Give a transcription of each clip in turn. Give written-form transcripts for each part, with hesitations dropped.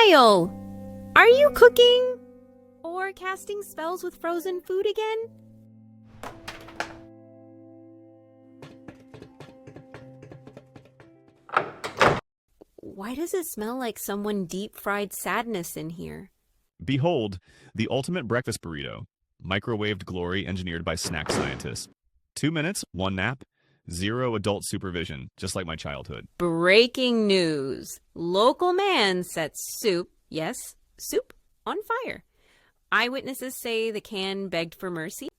Kyle! Are you cooking? Or casting spells with frozen food again? Why does it smell like someone deep-fried sadness in here? Behold, the ultimate breakfast burrito. Microwaved glory engineered by snack scientists. 2 minutes, 1 nap, 0 adult supervision, just like my childhood. Breaking news. Local man sets soup, yes, soup, on fire. Eyewitnesses say the can begged for mercy.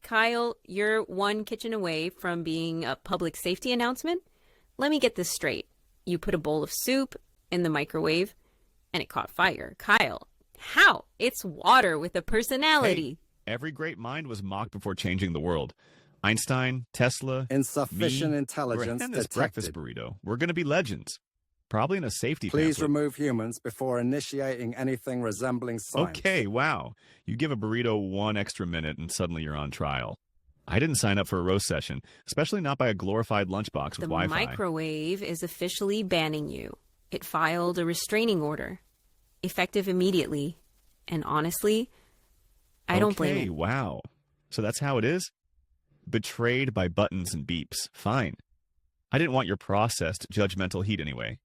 Kyle, you're one kitchen away from being a public safety announcement. Let me get this straight. You put a bowl of soup in the microwave and it caught fire. Kyle, how? It's water with a personality. Hey, every great mind was mocked before changing the world. Einstein, Tesla, insufficient me, intelligence and this detected. breakfast burrito. We're going to be legends. Probably in a safety Please pamphlet. remove humans before initiating anything resembling science. Okay, wow. You give a burrito 1 extra minute and suddenly you're on trial. I didn't sign up for a roast session, especially not by a glorified lunchbox with Wi-Fi. The microwave is officially banning you. It filed a restraining order, effective immediately. And honestly, I don't blame it. Okay, wow. So that's how it is? Betrayed by buttons and beeps. Fine. I didn't want your processed, judgmental heat anyway.